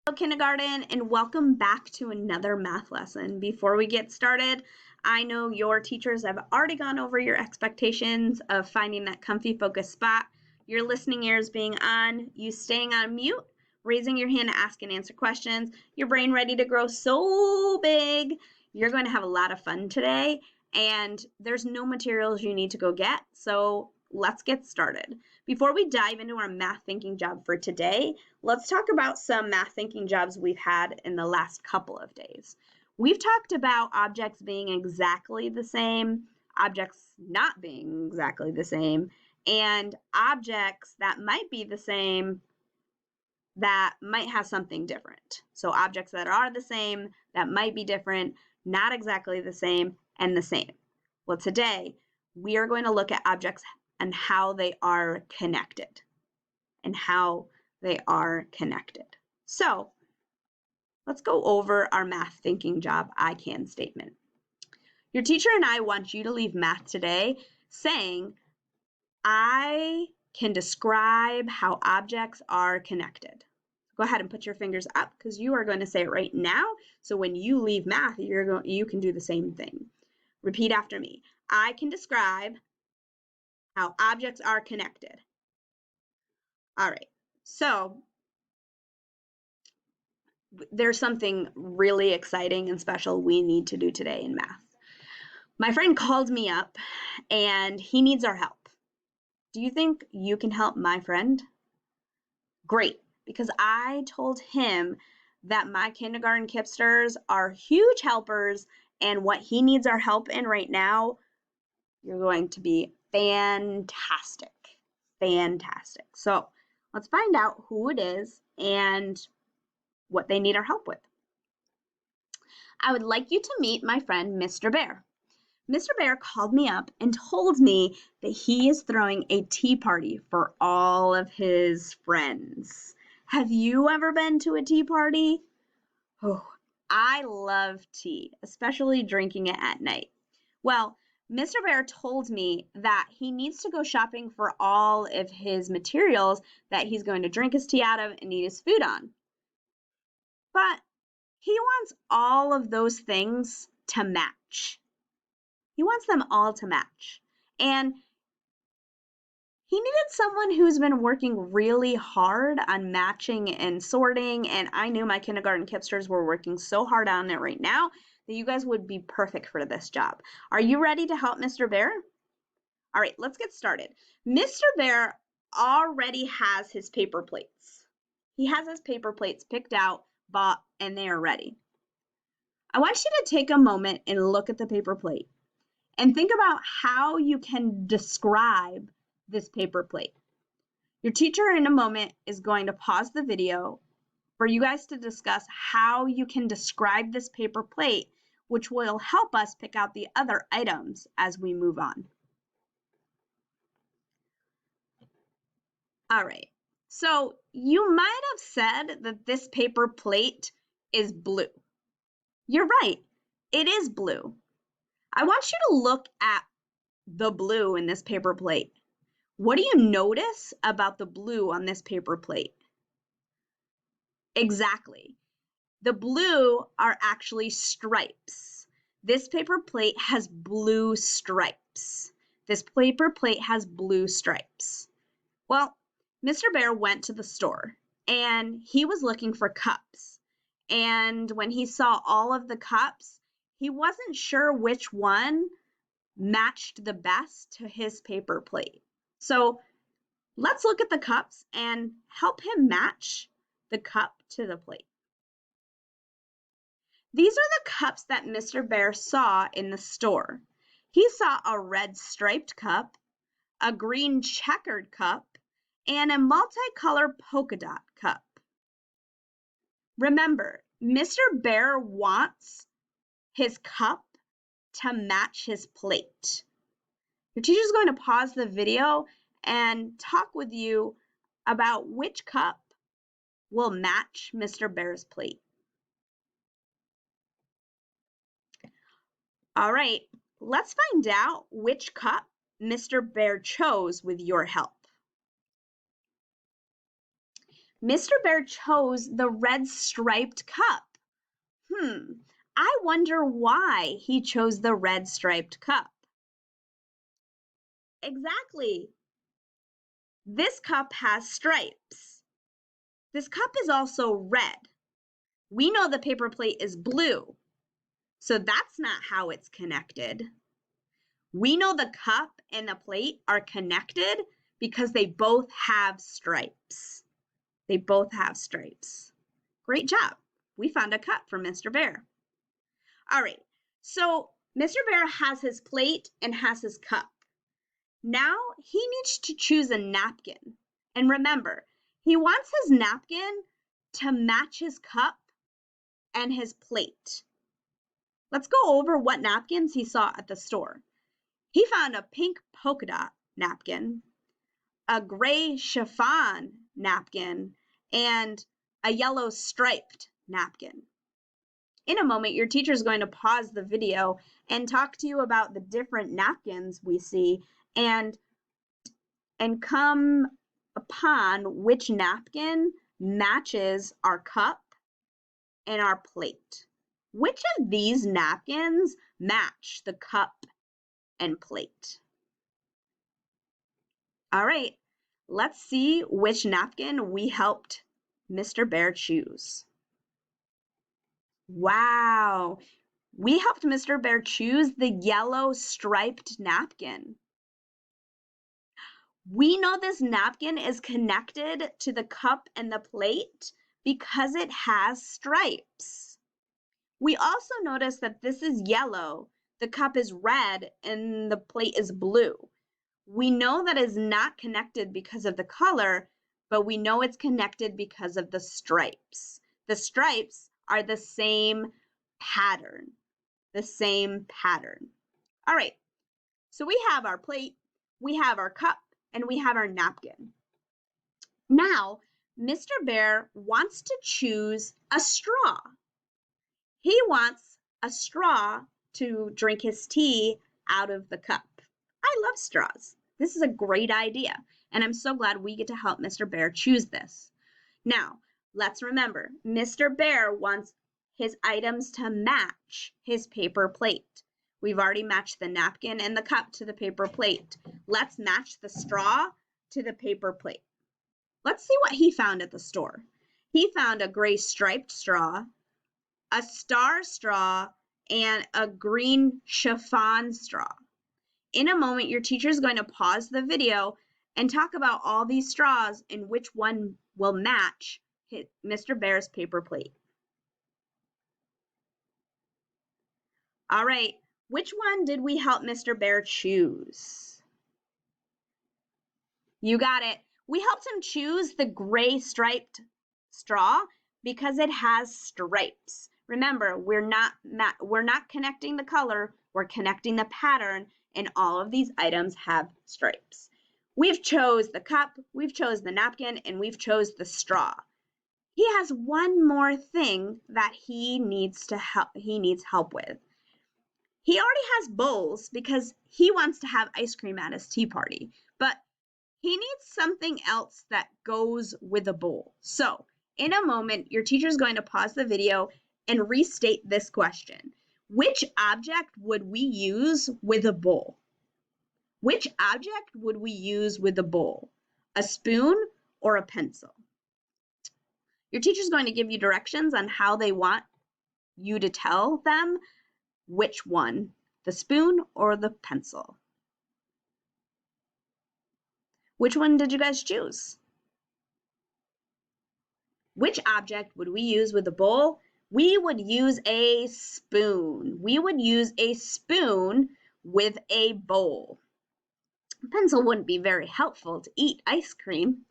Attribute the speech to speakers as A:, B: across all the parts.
A: Hello, kindergarten, and welcome back to another math lesson. Before we get started, I know your teachers have already gone over your expectations of finding that comfy focused spot, your listening ears being on, you staying on mute, raising your hand to ask and answer questions, your brain ready to grow so big. You're going to have a lot of fun today, and there's no materials you need to go get, so let's get started. Before we dive into our math thinking job for today, let's talk about some math thinking jobs we've had in the last couple of days. We've talked about objects being exactly the same, objects not being exactly the same, and objects that might be the same that might have something different. So objects that are the same, that might be different, not exactly the same, and the same. Well, today we are going to look at objects and how they are connected. So let's go over our math thinking job I can statement. Your teacher and I want you to leave math today saying, I can describe how objects are connected. Go ahead and put your fingers up because you are going to say it right now. So when you leave math, you can do the same thing. Repeat after me. I can describe how objects are connected. All right, so there's something really exciting and special we need to do today in math. My friend called me up and he needs our help. Do you think you can help my friend? Great, because I told him that my kindergarten kipsters are huge helpers and what he needs our help in right now, you're going to be fantastic. Fantastic. So let's find out who it is and what they need our help with. I would like you to meet my friend, Mr. Bear. Mr. Bear called me up and told me that he is throwing a tea party for all of his friends. Have you ever been to a tea party? Oh, I love tea, especially drinking it at night. Well, Mr. Bear told me that he needs to go shopping for all of his materials that he's going to drink his tea out of and eat his food on. But he wants all of those things to match. He wants them all to match. And he needed someone who's been working really hard on matching and sorting, and I knew my kindergarten kipsters were working so hard on it right now that you guys would be perfect for this job. Are you ready to help Mr. Bear? All right, let's get started. Mr. Bear already has his paper plates. He has his paper plates picked out, bought, and they are ready. I want you to take a moment and look at the paper plate and think about how you can describe this paper plate. Your teacher in a moment is going to pause the video for you guys to discuss how you can describe this paper plate, which will help us pick out the other items as we move on. All right, so you might have said that this paper plate is blue. You're right, it is blue. I want you to look at the blue in this paper plate. What do you notice about the blue on this paper plate? Exactly. The blue are actually stripes. This paper plate has blue stripes. This paper plate has blue stripes. Well, Mr. Bear went to the store and he was looking for cups. And when he saw all of the cups, he wasn't sure which one matched the best to his paper plate. So let's look at the cups and help him match the cup to the plate. These are the cups that Mr. Bear saw in the store. He saw a red striped cup, a green checkered cup, and a multicolored polka dot cup. Remember, Mr. Bear wants his cup to match his plate. Your teacher's going to pause the video and talk with you about which cup will match Mr. Bear's plate. All right, let's find out which cup Mr. Bear chose with your help. Mr. Bear chose the red striped cup. I wonder why he chose the red striped cup. Exactly. This cup has stripes. This cup is also red. We know the paper plate is blue, so that's not how it's connected. We know the cup and the plate are connected because they both have stripes. They both have stripes. Great job. We found a cup for Mr. Bear. All right, so Mr. Bear has his plate and has his cup. Now he needs to choose a napkin. And remember, he wants his napkin to match his cup and his plate. Let's go over what napkins he saw at the store. He found a pink polka dot napkin, a gray chiffon napkin, and a yellow striped napkin. In a moment, your teacher is going to pause the video and talk to you about the different napkins we see and come upon which napkin matches our cup and our plate. Which of these napkins match the cup and plate? All right, let's see which napkin we helped Mr. Bear choose. Wow, we helped Mr. Bear choose the yellow striped napkin. We know this napkin is connected to the cup and the plate because it has stripes. We also notice that this is yellow, the cup is red, and the plate is blue. We know that is not connected because of the color, but we know it's connected because of the stripes. The stripes are the same pattern, All right, so we have our plate, we have our cup, and we have our napkin. Now, Mr. Bear wants to choose a straw. He wants a straw to drink his tea out of the cup. I love straws. This is a great idea, and I'm so glad we get to help Mr. Bear choose this. Now, let's remember, Mr. Bear wants his items to match his paper plate. We've already matched the napkin and the cup to the paper plate. Let's match the straw to the paper plate. Let's see what he found at the store. He found a gray striped straw, a star straw, and a green chiffon straw. In a moment, your teacher is going to pause the video and talk about all these straws and which one will match Mr. Bear's paper plate. All right, which one did we help Mr. Bear choose? You got it. We helped him choose the gray striped straw because it has stripes. Remember, we're not connecting the color, we're connecting the pattern, and all of these items have stripes. We've chose the cup, we've chose the napkin, and we've chose the straw. He has one more thing that he needs help with. He already has bowls because he wants to have ice cream at his tea party, but he needs something else that goes with a bowl. So, in a moment, your teacher is going to pause the video and restate this question. Which object would we use with a bowl? Which object would we use with a bowl? A spoon or a pencil? Your teacher is going to give you directions on how they want you to tell them which one, the spoon or the pencil. Which one did you guys choose? Which object would we use with a bowl? We would use a spoon. We would use a spoon with a bowl. A pencil wouldn't be very helpful to eat ice cream.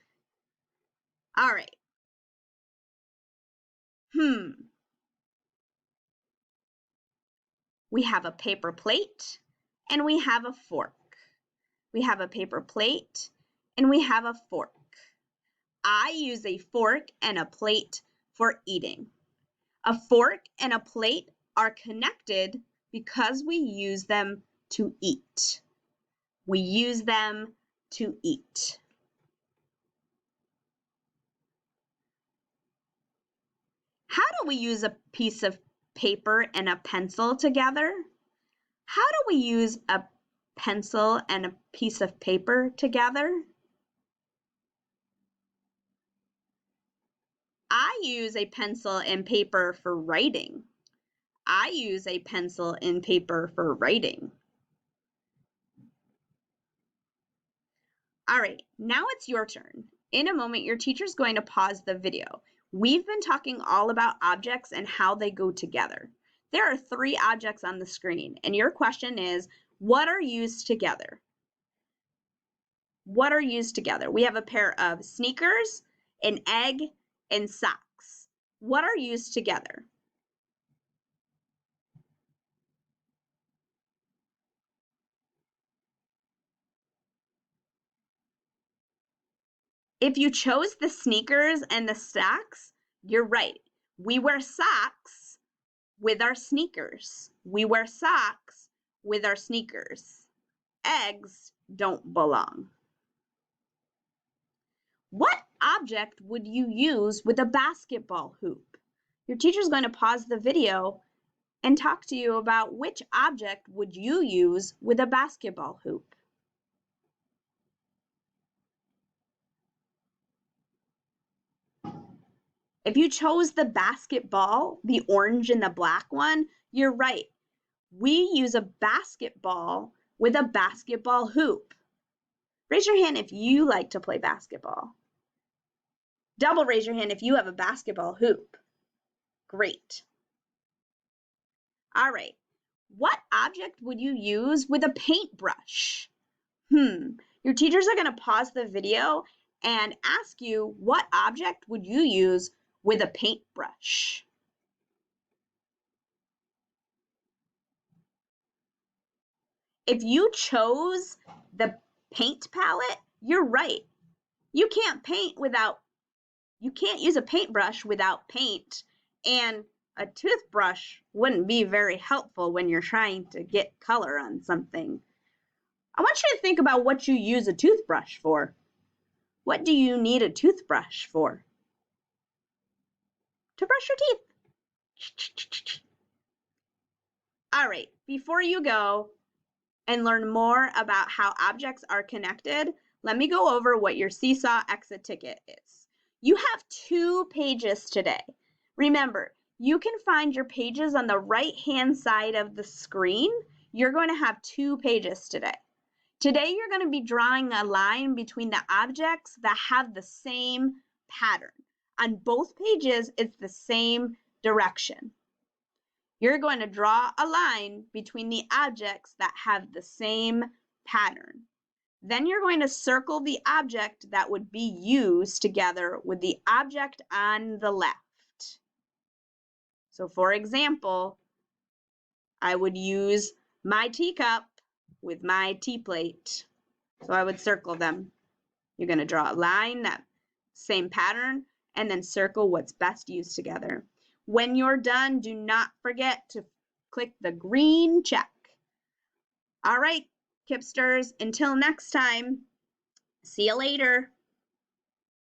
A: All right. We have a paper plate and we have a fork. We have a paper plate and we have a fork. I use a fork and a plate for eating. A fork and a plate are connected because we use them to eat. We use them to eat. do we use a piece of paper and a pencil together? How do we use a pencil and a piece of paper together? I use a pencil and paper for writing. I use a pencil and paper for writing. All right, now it's your turn. In a moment, your teacher's going to pause the video. We've been talking all about objects and how they go together. There are 3 objects on the screen, and your question is, what are used together? What are used together? We have a pair of sneakers, an egg, and socks. What are used together? If you chose the sneakers and the socks, you're right. We wear socks with our sneakers. We wear socks with our sneakers. Eggs don't belong. What object would you use with a basketball hoop? Your teacher's going to pause the video and talk to you about which object would you use with a basketball hoop. If you chose the basketball, the orange and the black one, you're right. We use a basketball with a basketball hoop. Raise your hand if you like to play basketball. Double raise your hand if you have a basketball hoop. Great. All right. What object would you use with a paintbrush? Your teachers are going to pause the video and ask you, what object would you use with a paintbrush? If you chose the paint palette, you're right. You can't use a paintbrush without paint, and a toothbrush wouldn't be very helpful when you're trying to get color on something. I want you to think about what you use a toothbrush for. What do you need a toothbrush for? To brush your teeth. All right, before you go and learn more about how objects are connected, let me go over what your Seesaw exit ticket is. You have 2 pages today. Remember, you can find your pages on the right-hand side of the screen. You're going to have 2 pages today. Today, you're going to be drawing a line between the objects that have the same pattern. On both pages, it's the same direction. You're going to draw a line between the objects that have the same pattern. Then you're going to circle the object that would be used together with the object on the left. So for example, I would use my teacup with my tea plate. So I would circle them. You're going to draw a line, that same pattern, and then circle what's best used together. When you're done, do not forget to click the green check. All right, Kipsters, until next time, see you later.